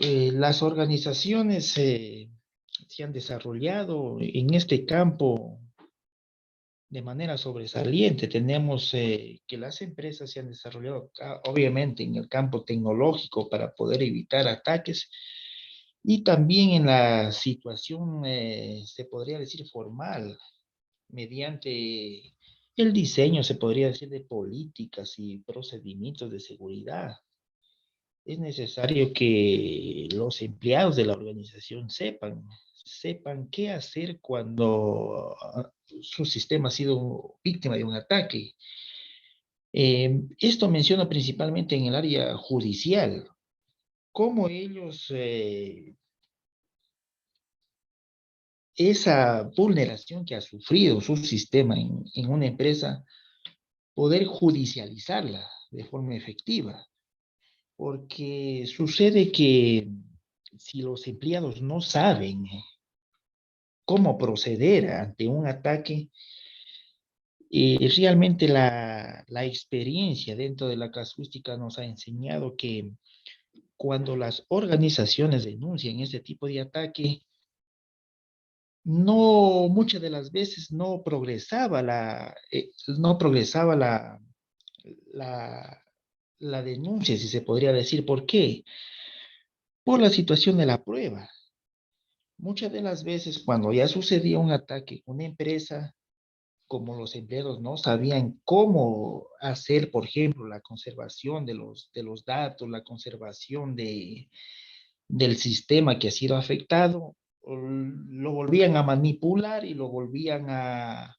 S2: Las organizaciones se han desarrollado en este campo de manera sobresaliente. Tenemos que las empresas se han desarrollado, obviamente, en el campo tecnológico para poder evitar ataques, y también en la situación, se podría decir, formal, mediante el diseño, se podría decir, de políticas y procedimientos de seguridad. Es necesario que los empleados de la organización sepan qué hacer cuando su sistema ha sido víctima de un ataque. Esto menciona principalmente en el área judicial, cómo ellos, esa vulneración que ha sufrido su sistema en una empresa, poder judicializarla de forma efectiva. Porque sucede que si los empleados no saben cómo proceder ante un ataque, realmente la experiencia dentro de la casuística nos ha enseñado que cuando las organizaciones denuncian este tipo de ataque, no, muchas de las veces no progresaba la, la denuncia, si se podría decir. ¿Por qué? Por la situación de la prueba. Muchas de las veces cuando ya sucedía un ataque en una empresa, como los empleados no sabían cómo hacer, por ejemplo, la conservación de los datos, la conservación del sistema que ha sido afectado, lo volvían a manipular y lo volvían a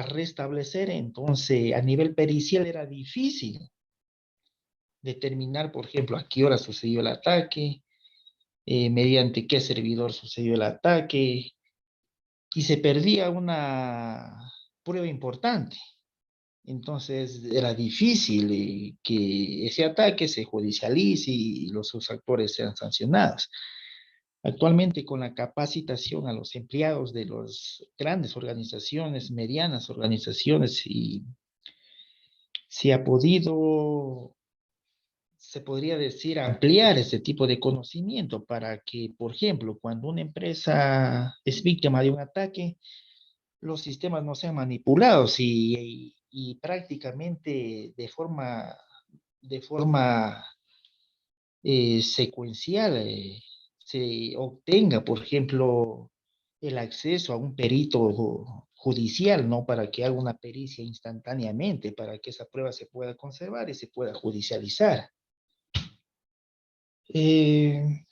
S2: restablecer. Entonces, a nivel pericial era difícil determinar, por ejemplo, a qué hora sucedió el ataque, mediante qué servidor sucedió el ataque, y se perdía una prueba importante. Entonces era difícil que ese ataque se judicialice y sus actores sean sancionados. Actualmente, con la capacitación a los empleados de las grandes organizaciones, medianas organizaciones, y se ha podido, se podría decir, ampliar ese tipo de conocimiento para que, por ejemplo, cuando una empresa es víctima de un ataque, los sistemas no sean manipulados y prácticamente de forma secuencial se obtenga, por ejemplo, el acceso a un perito judicial, ¿no? Para que haga una pericia instantáneamente, para que esa prueba se pueda conservar y se pueda judicializar. Eh,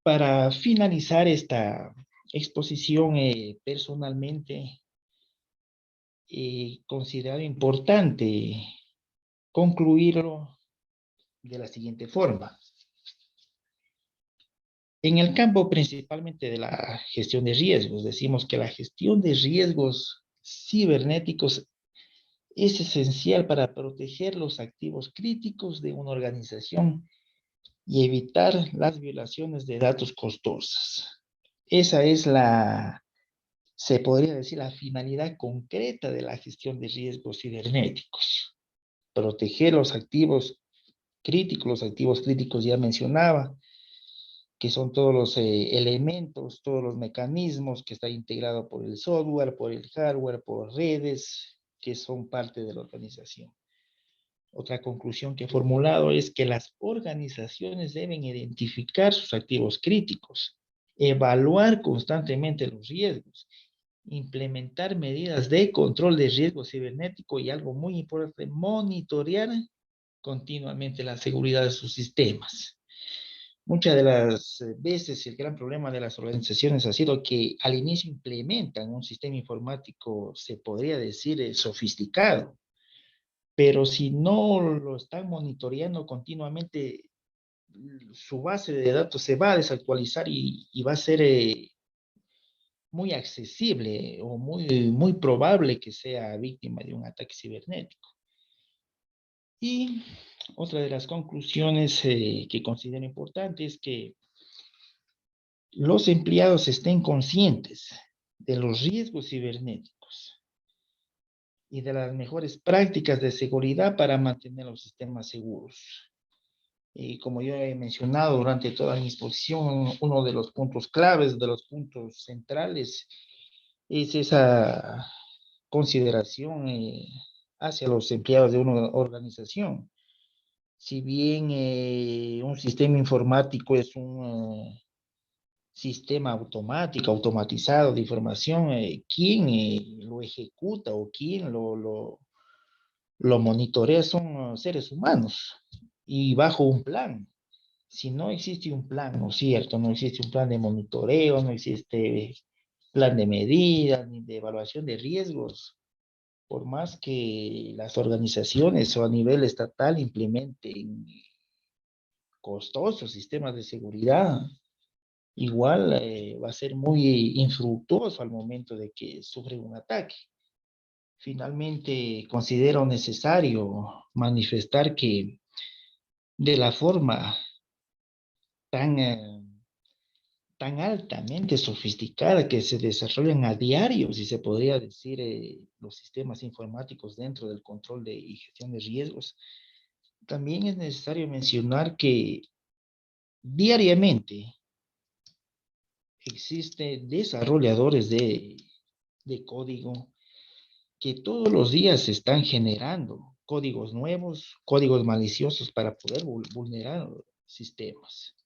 S2: para finalizar esta exposición, personalmente, considerado importante concluirlo de la siguiente forma. En el campo principalmente de la gestión de riesgos, decimos que la gestión de riesgos cibernéticos es esencial para proteger los activos críticos de una organización y evitar las violaciones de datos costosos. Esa es se podría decir, la finalidad concreta de la gestión de riesgos cibernéticos. Proteger los activos críticos ya mencionaba, que son todos los elementos, todos los mecanismos que están integrados por el software, por el hardware, por redes, que son parte de la organización. Otra conclusión que he formulado es que las organizaciones deben identificar sus activos críticos, evaluar constantemente los riesgos, implementar medidas de control de riesgo cibernético y, algo muy importante, monitorear continuamente la seguridad de sus sistemas. Muchas de las veces el gran problema de las organizaciones ha sido que al inicio implementan un sistema informático, se podría decir, sofisticado, pero si no lo están monitoreando continuamente, su base de datos se va a desactualizar y va a ser muy accesible o muy probable que sea víctima de un ataque cibernético. Y otra de las conclusiones que considero importante es que los empleados estén conscientes de los riesgos cibernéticos y de las mejores prácticas de seguridad para mantener los sistemas seguros. Y como yo he mencionado durante toda mi exposición, uno de los puntos claves, de los puntos centrales, es esa consideración hacia los empleados de una organización. Si bien un sistema informático es sistema automático, automatizado de información, quién lo ejecuta o quién lo monitorea son seres humanos y bajo un plan. Si no existe un plan, ¿no es cierto? No existe un plan de monitoreo, no existe plan de medida ni de evaluación de riesgos, por más que las organizaciones o a nivel estatal implementen costosos sistemas de seguridad, igual va a ser muy infructuoso al momento de que sufre un ataque. Finalmente, considero necesario manifestar que de la forma tan, tan altamente sofisticada que se desarrollan a diario, si se podría decir, los sistemas informáticos dentro del control y gestión de riesgos, también es necesario mencionar que diariamente existen desarrolladores de código que todos los días se están generando códigos nuevos, códigos maliciosos para poder vulnerar sistemas.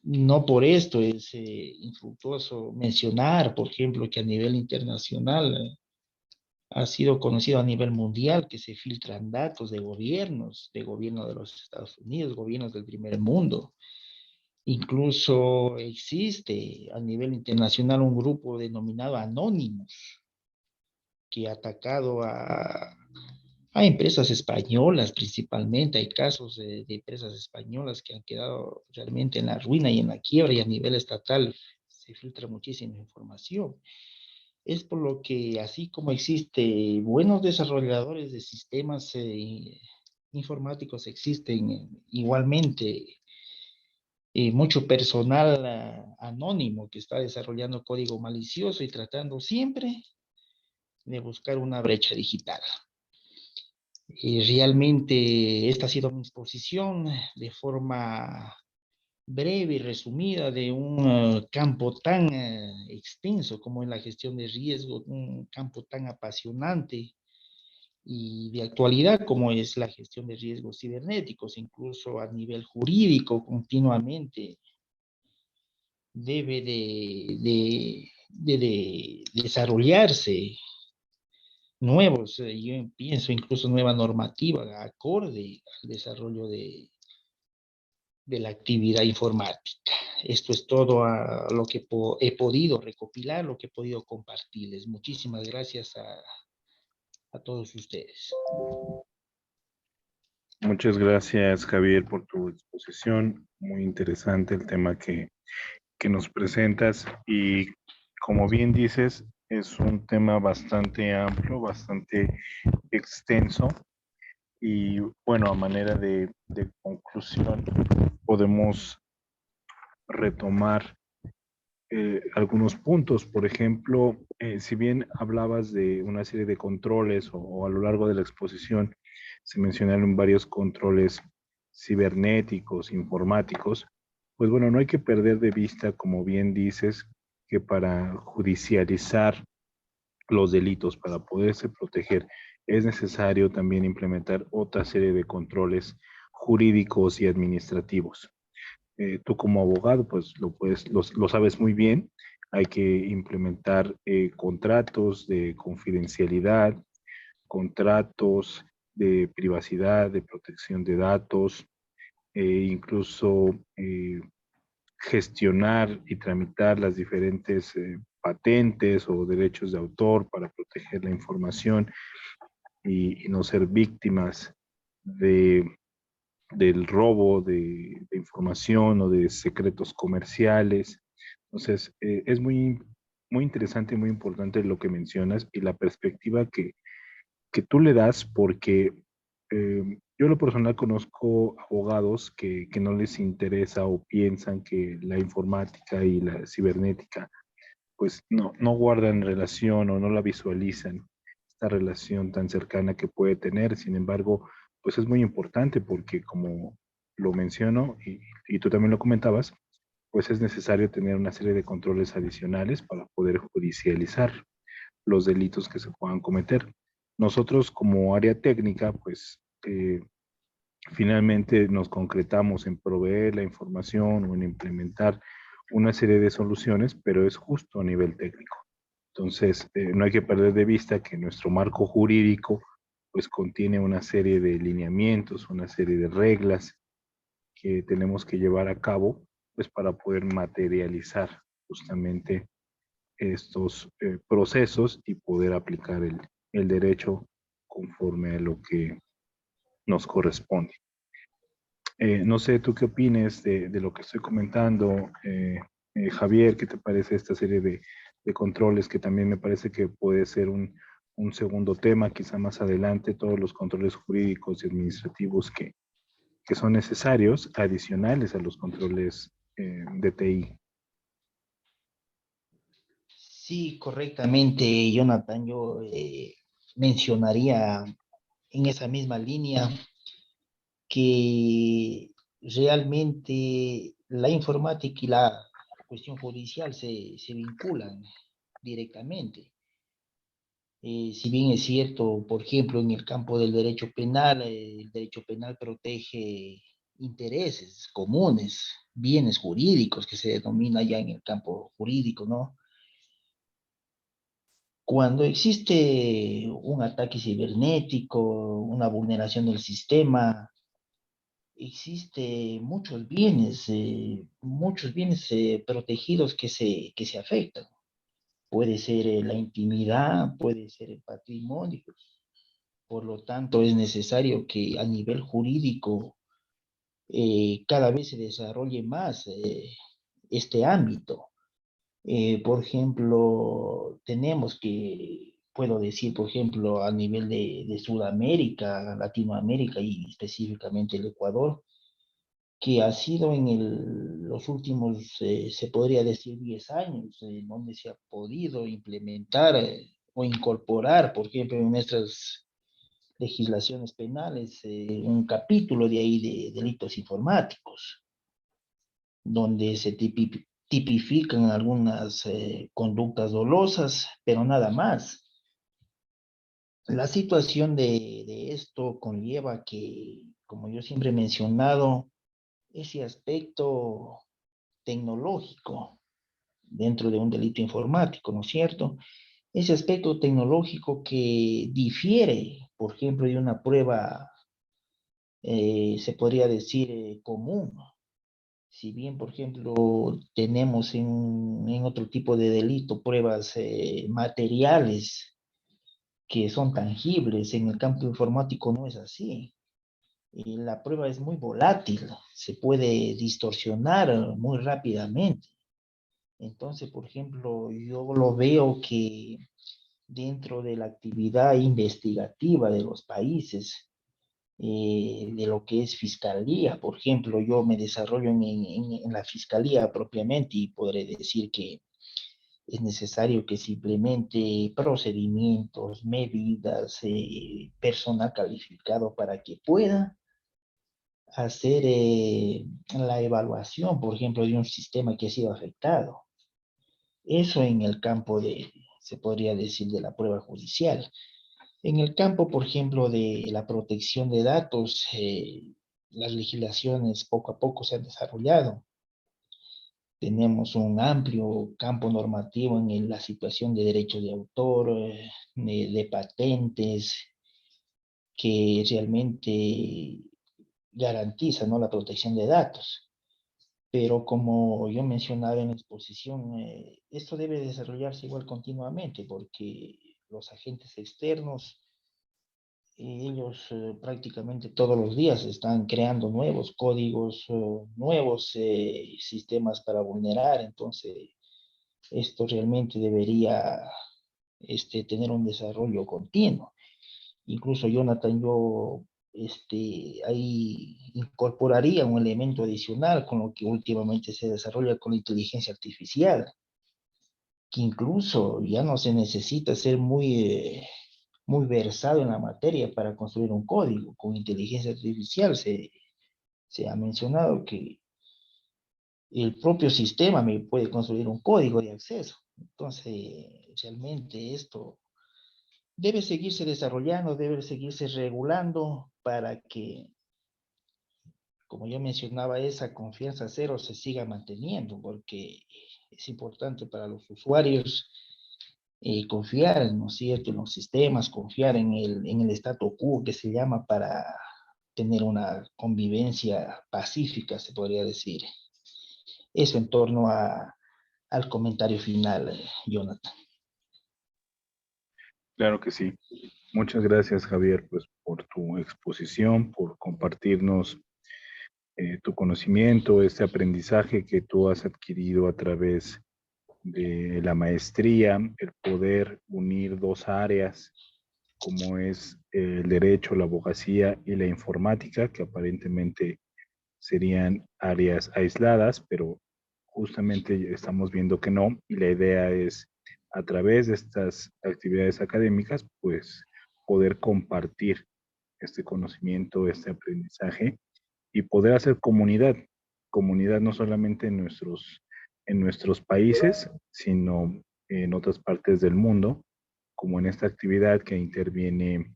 S2: No por esto es infructuoso mencionar, por ejemplo, que a nivel internacional ha sido conocido a nivel mundial que se filtran datos de gobiernos, de gobierno de los Estados Unidos, gobiernos del primer mundo. Incluso existe a nivel internacional un grupo denominado Anonymous, que ha atacado a empresas españolas principalmente. Hay casos de empresas españolas que han quedado realmente en la ruina y en la quiebra, y a nivel estatal se filtra muchísima información. Es por lo que, así como existe buenos desarrolladores de sistemas informáticos, existen igualmente mucho personal anónimo que está desarrollando código malicioso y tratando siempre de buscar una brecha digital. Realmente esta ha sido mi exposición de forma breve y resumida de un campo tan extenso como es la gestión de riesgo, un campo tan apasionante y de actualidad como es la gestión de riesgos cibernéticos. Incluso a nivel jurídico continuamente debe de desarrollarse nuevos, yo pienso incluso nueva normativa acorde al desarrollo de la actividad informática. Esto es todo a lo que he podido recopilar, lo que he podido compartirles. Muchísimas gracias a todos ustedes.
S1: Muchas gracias, Javier, por tu exposición. Muy interesante el tema que nos presentas y como bien dices, es un tema bastante amplio, bastante extenso y bueno, a manera de conclusión podemos retomar algunos puntos. Por ejemplo, si bien hablabas de una serie de controles o a lo largo de la exposición se mencionaron varios controles cibernéticos, informáticos, pues bueno, no hay que perder de vista, como bien dices, que para judicializar los delitos, para poderse proteger, es necesario también implementar otra serie de controles jurídicos y administrativos. Tú como abogado, pues lo sabes muy bien. Hay que implementar contratos de confidencialidad, contratos de privacidad, de protección de datos, incluso gestionar y tramitar las diferentes patentes o derechos de autor para proteger la información y no ser víctimas de del robo de información o de secretos comerciales. Entonces, es muy interesante y muy importante lo que mencionas y la perspectiva que tú le das, porque yo en lo personal conozco abogados que no les interesa o piensan que la informática y la cibernética pues no guardan relación o no la visualizan, esta relación tan cercana que puede tener. Sin embargo, pues es muy importante porque como lo menciono y tú también lo comentabas, pues es necesario tener una serie de controles adicionales para poder judicializar los delitos que se puedan cometer. Nosotros como área técnica, pues finalmente nos concretamos en proveer la información o en implementar una serie de soluciones, pero es justo a nivel técnico. Entonces, no hay que perder de vista que nuestro marco jurídico pues contiene una serie de lineamientos, una serie de reglas que tenemos que llevar a cabo pues para poder materializar justamente estos procesos y poder aplicar el derecho conforme a lo que nos corresponde. No sé, ¿tú qué opines de lo que estoy comentando? Javier, ¿qué te parece esta serie de controles que también me parece que puede ser un segundo tema, quizá más adelante, todos los controles jurídicos y administrativos que son necesarios, adicionales a los controles de TI?
S2: Sí, correctamente, Jonathan. Yo mencionaría en esa misma línea que realmente la informática y la cuestión judicial se vinculan directamente. Si bien es cierto, por ejemplo, en el campo del derecho penal, el derecho penal protege intereses comunes, bienes jurídicos, que se denomina ya en el campo jurídico, ¿no? Cuando existe un ataque cibernético, una vulneración del sistema, existe muchos bienes protegidos que se afectan. Puede ser la intimidad, puede ser el patrimonio. Por lo tanto, es necesario que a nivel jurídico cada vez se desarrolle más este ámbito. Por ejemplo, tenemos que, puedo decir, por ejemplo, a nivel de Sudamérica, Latinoamérica y específicamente el Ecuador, que ha sido en los últimos, se podría decir, 10 años, donde se ha podido implementar o incorporar, por ejemplo, en nuestras legislaciones penales, un capítulo de ahí de delitos informáticos, donde se tipifican algunas conductas dolosas, pero nada más. La situación de esto conlleva que, como yo siempre he mencionado, ese aspecto tecnológico dentro de un delito informático, ¿no es cierto? Ese aspecto tecnológico que difiere, por ejemplo, de una prueba, se podría decir, común. Si bien, por ejemplo, tenemos en otro tipo de delito pruebas materiales que son tangibles, en el campo informático no es así. La prueba es muy volátil, se puede distorsionar muy rápidamente. Entonces, por ejemplo, yo lo veo que dentro de la actividad investigativa de los países, de lo que es fiscalía, por ejemplo, yo me desarrollo en la fiscalía propiamente y podré decir que es necesario que se implemente procedimientos, medidas, personal calificado para que pueda hacer la evaluación, por ejemplo, de un sistema que ha sido afectado. Eso en el campo de, se podría decir, de la prueba judicial. En el campo, por ejemplo, de la protección de datos, las legislaciones poco a poco se han desarrollado. Tenemos un amplio campo normativo en la situación de derechos de autor, de patentes, que realmente garantiza, ¿no?, la protección de datos. Pero como yo mencionaba en la exposición, esto debe desarrollarse igual continuamente porque los agentes externos, ellos prácticamente todos los días están creando nuevos códigos, nuevos sistemas para vulnerar. Entonces, esto realmente debería tener un desarrollo continuo. Incluso, Jonathan, yo ahí incorporaría un elemento adicional con lo que últimamente se desarrolla con la inteligencia artificial, que incluso ya no se necesita ser muy versado en la materia para construir un código. Con inteligencia artificial se ha mencionado que el propio sistema me puede construir un código de acceso. Entonces, realmente esto debe seguirse desarrollando, debe seguirse regulando para que como yo mencionaba, esa confianza cero se siga manteniendo, porque es importante para los usuarios confiar, ¿no es cierto?, en los sistemas, confiar en el statu quo que se llama para tener una convivencia pacífica, se podría decir. Eso en torno al comentario final, Jonathan.
S1: Claro que sí. Muchas gracias, Javier, pues por tu exposición, por compartirnos tu conocimiento, este aprendizaje que tú has adquirido a través de la maestría, el poder unir dos áreas como es el derecho, la abogacía y la informática, que aparentemente serían áreas aisladas, pero justamente estamos viendo que no, y la idea es a través de estas actividades académicas, pues poder compartir este conocimiento, este aprendizaje y poder hacer comunidad, comunidad no solamente en nuestros países, sino en otras partes del mundo, como en esta actividad que interviene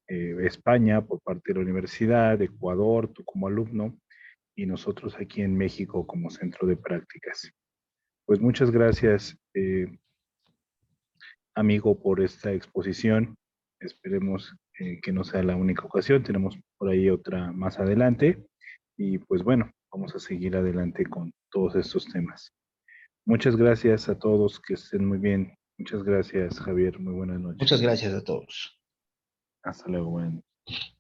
S1: España por parte de la universidad, Ecuador, tú como alumno, y nosotros aquí en México como centro de prácticas. Pues muchas gracias, amigo, por esta exposición. Esperemos que no sea la única ocasión. Tenemos por ahí otra más adelante. Y pues bueno, vamos a seguir adelante con todos estos temas. Muchas gracias a todos, que estén muy bien. Muchas gracias, Javier. Muy buenas
S2: Muchas
S1: noches.
S2: gracias a todos.
S1: Hasta luego. Buenas noches.